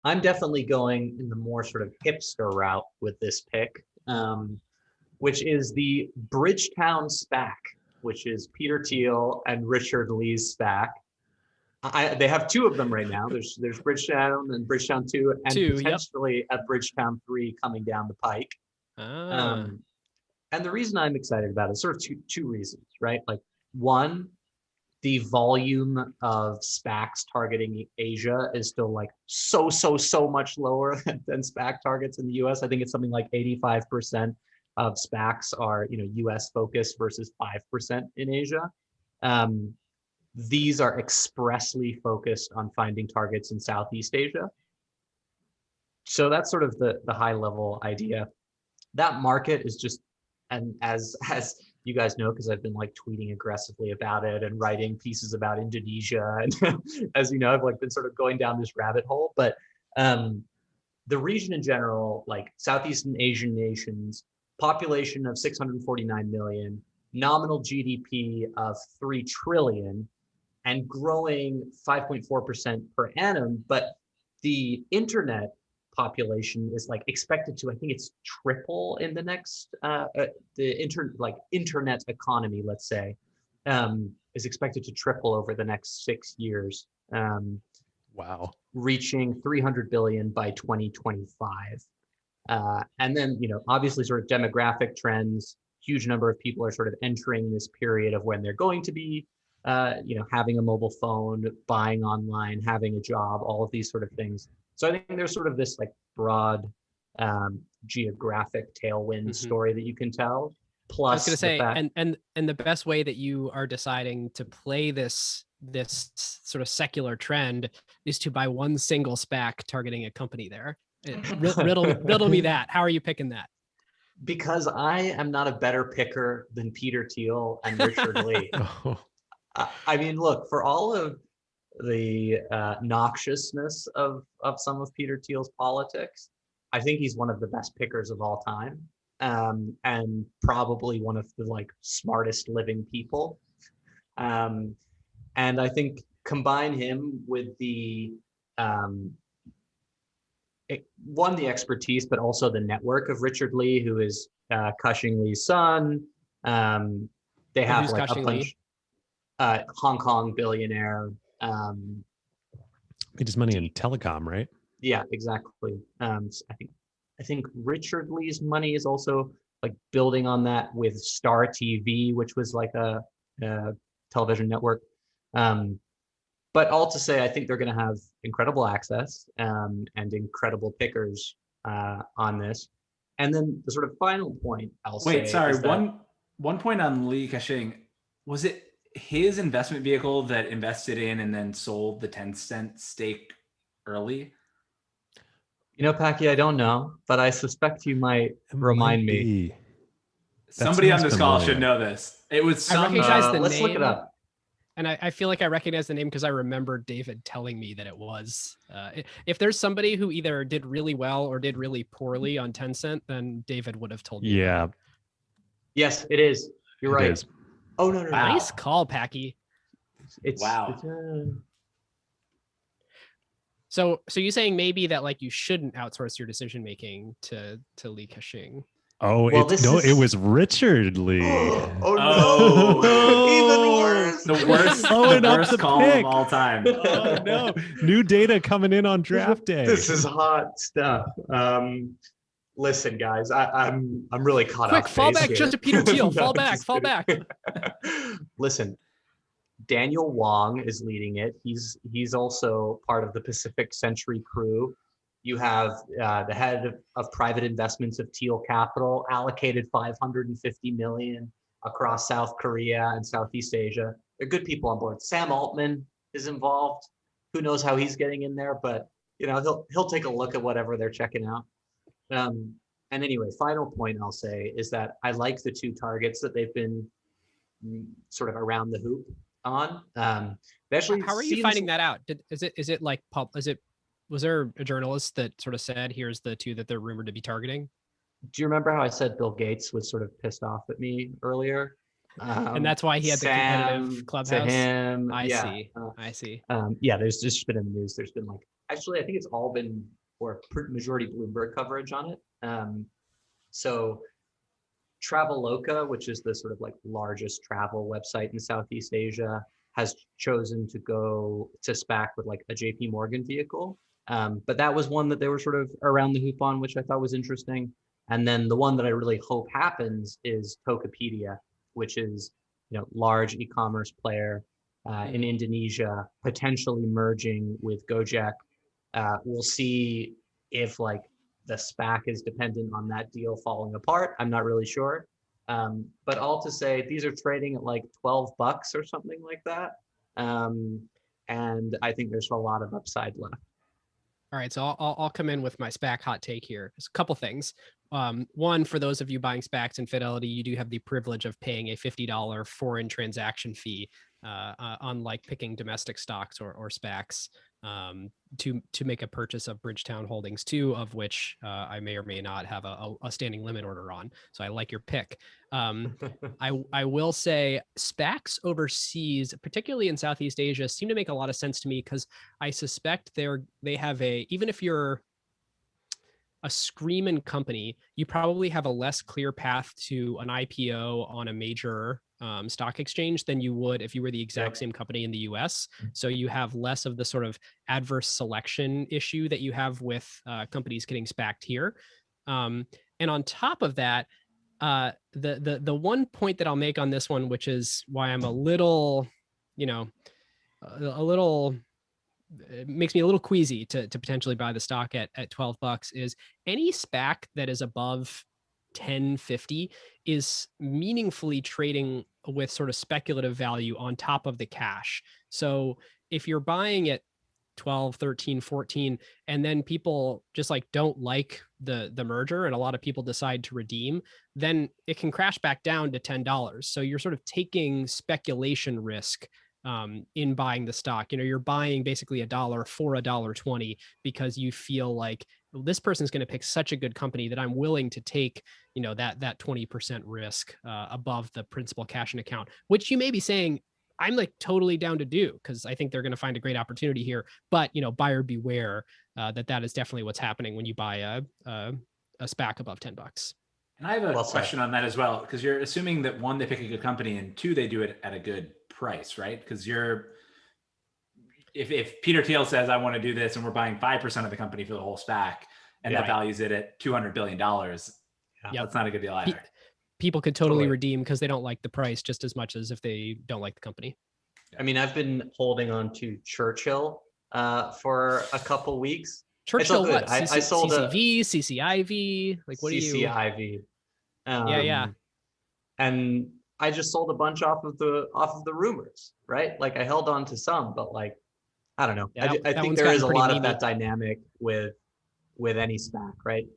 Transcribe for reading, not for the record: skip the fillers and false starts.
I'm definitely going in the more sort of hipster route with this pick, which is the Bridgetown SPAC, which is Peter Thiel and Richard Lee's SPAC. They have two of them right now. There's Bridgetown and Bridgetown 2, and potentially a Bridgetown 3 coming down the pike. And the reason I'm excited about it is sort of two reasons, right? Like, one, the volume of SPACs targeting Asia is still like so much lower than SPAC targets in the US. I think it's something like 85% of SPACs are, US focused versus 5% in Asia. These are expressly focused on finding targets in Southeast Asia. So that's sort of the high level idea. That market is just, and as you guys know, because I've been like tweeting aggressively about it and writing pieces about Indonesia, and as you know, I've like been sort of going down this rabbit hole. But the region in general, like Southeast Asian nations, population of 649 million, nominal GDP of 3 trillion, and growing 5.4% per annum. But the internet population is like expected to, I think it's triple in the next, internet economy, let's say, is expected to triple over the next 6 years. Wow. Reaching 300 billion by 2025. And then, obviously sort of demographic trends, huge number of people are sort of entering this period of when they're going to be, having a mobile phone, buying online, having a job, all of these sort of things. So I think there's sort of this like broad geographic tailwind story that you can tell. Plus, I was going to say, and the best way that you are deciding to play this sort of secular trend is to buy one single SPAC targeting a company there. Riddle me that. How are you picking that? Because I am not a better picker than Peter Thiel and Richard Lee. I mean, look, for all of the noxiousness of some of Peter Thiel's politics, I think he's one of the best pickers of all time, and probably one of the like smartest living people. And I think combine him with the the expertise, but also the network of Richard Lee, who is Cushing Lee's son. They have like a bunch. Hong Kong billionaire. Made his money in telecom, right? Yeah, exactly. I think Richard Lee's money is also like building on that with Star TV, which was like a television network. But all to say, I think they're going to have incredible access and incredible pickers on this. And then the sort of final point I'll say. Wait, sorry. One point on Lee Ka-shing. Was it his investment vehicle that invested in and then sold the 10-cent stake early? Packy, I don't know, but I suspect you might remind me. Somebody on this call should know this. It was some. I recognize the name. Let's look it up. And I feel like I recognize the name because I remember David telling me that it was. If there's somebody who either did really well or did really poorly on Tencent, then David would have told me. Yeah. Yes, it is. You're right. Is. Oh, no. Nice call, Packy. Wow. So you're saying maybe that like you shouldn't outsource your decision making to Lee Ka-shing? Oh, well, it was Richard Lee. Oh no! Even worse. The worst call of all time. Oh no! New data coming in on draft day. This is hot stuff. Listen, guys, I'm really caught up. Quick, fall back just to Peter Thiel. Fall back. Listen, Daniel Wong is leading it. He's also part of the Pacific Century crew. You have the head of private investments of Thiel Capital allocated $550 million across South Korea and Southeast Asia. They're good people on board. Sam Altman is involved. Who knows how he's getting in there, but he'll take a look at whatever they're checking out. And anyway, final point I'll say is that I like the two targets that they've been sort of around the hoop on. How are you finding that out? Was there a journalist that sort of said, here's the two that they're rumored to be targeting? Do you remember how I said Bill Gates was sort of pissed off at me earlier? And that's why he had the competitive clubhouse? To him. I see. Yeah, there's just been in the news. There's been like actually, I think it's all been, or majority Bloomberg coverage on it. So Traveloka, which is the sort of like largest travel website in Southeast Asia, has chosen to go to SPAC with like a JP Morgan vehicle. But that was one that they were sort of around the hoop on, which I thought was interesting. And then the one that I really hope happens is Tokopedia, which is, large e-commerce player in Indonesia, potentially merging with Gojek. We'll see if like the SPAC is dependent on that deal falling apart. I'm not really sure. But all to say, these are trading at like $12 or something like that. And I think there's a lot of upside left. All right, so I'll come in with my SPAC hot take here. There's a couple things. One, for those of you buying SPACs in Fidelity, you do have the privilege of paying a $50 foreign transaction fee, unlike picking domestic stocks or SPACs, to make a purchase of Bridgetown Holdings 2, of which I may or may not have a standing limit order on. So I like your pick. I will say SPACs overseas, particularly in Southeast Asia, seem to make a lot of sense to me, because I suspect they have even if you're a screaming company, you probably have a less clear path to an IPO on a major stock exchange than you would if you were the exact same company in the US. So you have less of the sort of adverse selection issue that you have with companies getting SPAC'd here. And on top of that, the one point that I'll make on this one, which is why I'm a little, it makes me a little queasy to potentially buy the stock at $12, is any SPAC that is above 10.50 is meaningfully trading with sort of speculative value on top of the cash. So if you're buying at 12, 13, 14, and then people just like don't like the merger and a lot of people decide to redeem, then it can crash back down to $10. So you're sort of taking speculation risk in buying the stock. You're buying basically $1 for $1.20 because you feel like, well, this person's going to pick such a good company that I'm willing to take, that 20% risk above the principal cash in account, which you may be saying I'm like totally down to do, because I think they're going to find a great opportunity here. But buyer beware, that is definitely what's happening when you buy a SPAC above $10. And I have a question on that as well, because you're assuming that one, they pick a good company, and two, they do it at a good price, right? Because if Peter Thiel says, I want to do this, and we're buying 5% of the company for the whole SPAC, and that values it at $200 billion, that's not a good deal either. People could totally redeem because they don't like the price just as much as if they don't like the company. I mean, I've been holding on to Churchill for a couple weeks. Churchill, what? I sold CCV, CCIV, like what do you? CCIV. Yeah. And I just sold a bunch off of the rumors, right? Like I held on to some, but like, I don't know. I think there is a lot of that dynamic with any SPAC, right?